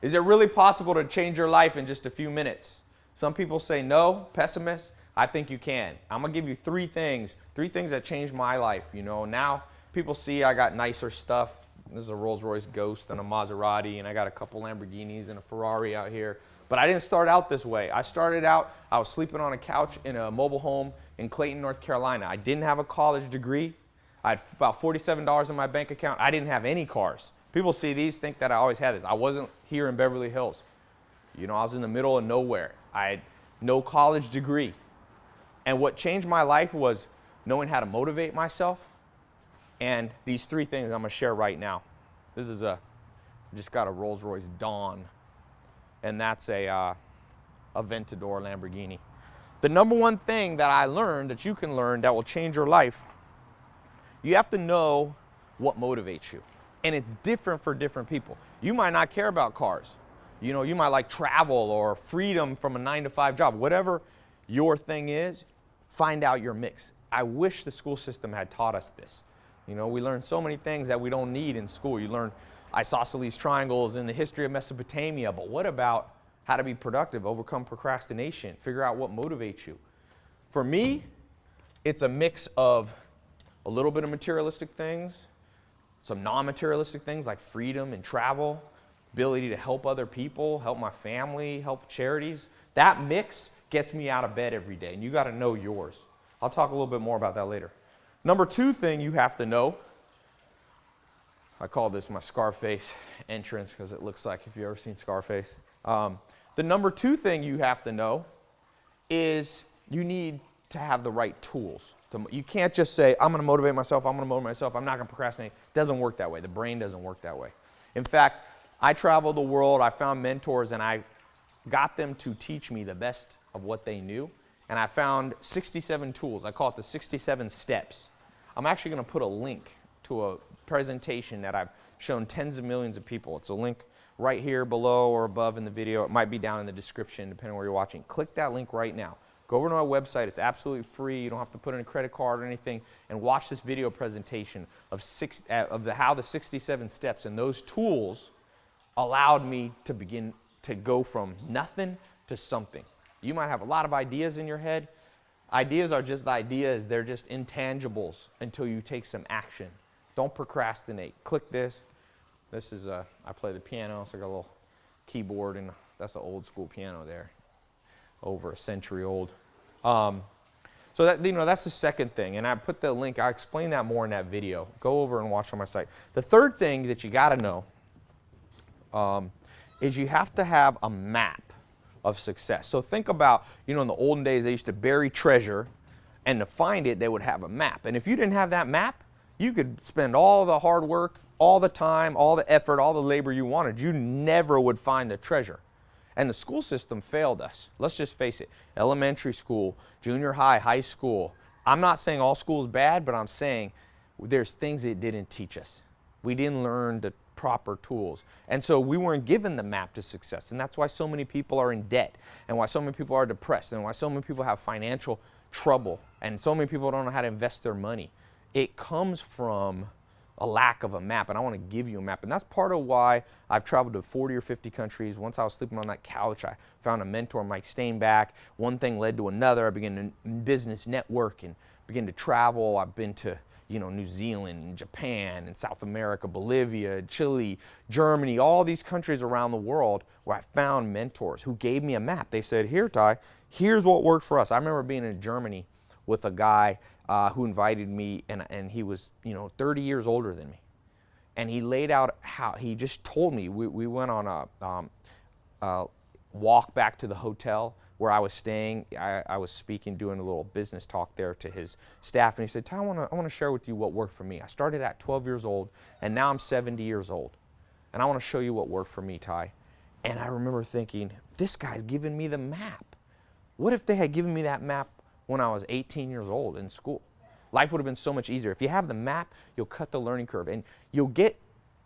Is it really possible to change your life in just a few minutes? Some people say no, pessimists. I think you can. I'm gonna give you three things that changed my life. You know, now people see I got nicer stuff. This is a Rolls Royce Ghost and a Maserati, and I got a couple Lamborghinis and a Ferrari out here. But I didn't start out this way. I started out, I was sleeping on a couch in a mobile home in Clayton, North Carolina. I didn't have a college degree. I had about $47 in my bank account. I didn't have any cars. People see these, think that I always had this. I wasn't here in Beverly Hills. You know, I was in the middle of nowhere. I had no college degree. And what changed my life was knowing how to motivate myself. And these three things I'm gonna share right now. This is just got a Rolls Royce Dawn. And that's a Aventador Lamborghini. The number one thing that I learned, that you can learn, that will change your life, you have to know what motivates you. And it's different for different people. You might not care about cars. You know, you might like travel or freedom from a 9-to-5 job. Whatever your thing is, find out your mix. I wish the school system had taught us this. You know, we learn so many things that we don't need in school. You learn isosceles triangles and the history of Mesopotamia, but what about how to be productive, overcome procrastination, figure out what motivates you? For me, it's a mix of a little bit of materialistic things, some non-materialistic things like freedom and travel, ability to help other people, help my family, help charities. That mix gets me out of bed every day, and you got to know yours. I'll talk a little bit more about that later. Number two thing you have to know, I call this my Scarface entrance because it looks like, if you've ever seen Scarface. The number two thing you have to know is you need to have the right tools. You can't just say, I'm going to motivate myself, I'm not going to procrastinate. It doesn't work that way. The brain doesn't work that way. In fact, I traveled the world, I found mentors, and I got them to teach me the best of what they knew. And I found 67 tools. I call it the 67 steps. I'm actually going to put a link to a presentation that I've shown tens of millions of people. It's a link right here below or above in the video. It might be down in the description, depending on where you're watching. Click that link right now. Go over to our website. It's absolutely free. You don't have to put in a credit card or anything. And watch this video presentation of how the 67 steps and those tools allowed me to begin to go from nothing to something. You might have a lot of ideas in your head. Ideas are just ideas. They're just intangibles until you take some action. Don't procrastinate. Click this. This is I play the piano. So I got a little keyboard, and that's an old school piano there, over a century old. So that, you know, that's the second thing, and I put the link. I explain that more in that video. Go over and watch on my site. The third thing that you got to know is you have to have a map of success. So think about, you know, in the olden days they used to bury treasure, and to find it they would have a map. And if you didn't have that map, you could spend all the hard work, all the time, all the effort, all the labor you wanted. You never would find the treasure. And the school system failed us. Let's just face it. Elementary school, junior high, high school. I'm not saying all school is bad, but I'm saying there's things it didn't teach us. We didn't learn the proper tools. And so we weren't given the map to success. And that's why so many people are in debt, and why so many people are depressed, and why so many people have financial trouble, and so many people don't know how to invest their money. It comes from a lack of a map, and I want to give you a map. And that's part of why I've traveled to 40 or 50 countries. Once I was sleeping on that couch, I found a mentor, Mike Stainback. One thing led to another. I began to business network and began to travel. I've been to, you know, New Zealand and Japan and South America, Bolivia, Chile, Germany, all these countries around the world where I found mentors who gave me a map. They said, here, Ty, here's what worked for us. I remember being in Germany with a guy who invited me, and he was, you know, 30 years older than me. And he laid out how, he just told me, we went on a walk back to the hotel where I was staying. I was speaking, doing a little business talk there to his staff, and he said, Ty, I want to share with you what worked for me. I started at 12 years old, and now I'm 70 years old. And I want to show you what worked for me, Ty. And I remember thinking, this guy's giving me the map. What if they had given me that map when I was 18 years old in school? Life would have been so much easier. If you have the map, you'll cut the learning curve, and you'll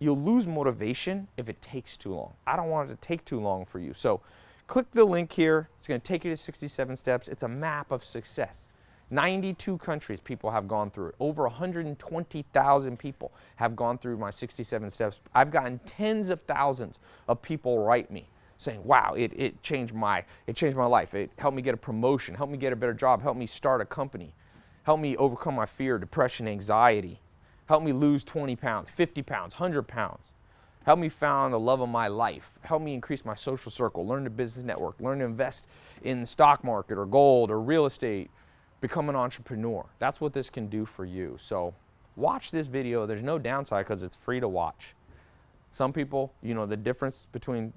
lose motivation if it takes too long. I don't want it to take too long for you. So click the link here. It's going to take you to 67 steps. It's a map of success. 92 countries people have gone through it. Over 120,000 people have gone through my 67 steps. I've gotten tens of thousands of people write me saying, wow, it changed my life. It helped me get a promotion, helped me get a better job, helped me start a company, helped me overcome my fear, depression, anxiety, helped me lose 20 pounds, 50 pounds, 100 pounds. Help me find the love of my life. Help me increase my social circle, learn the business network, learn to invest in the stock market or gold or real estate, become an entrepreneur. That's what this can do for you. So watch this video. There's no downside because it's free to watch. Some people, you know, the difference between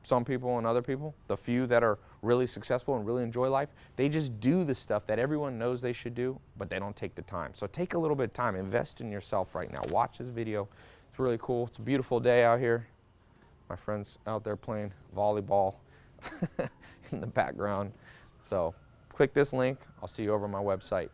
some people and other people, the few that are really successful and really enjoy life, they just do the stuff that everyone knows they should do, but they don't take the time. So take a little bit of time, invest in yourself right now. Watch this video. It's really cool. It's a beautiful day out here. My friend's out there playing volleyball in the background. So click this link. I'll see you over on my website.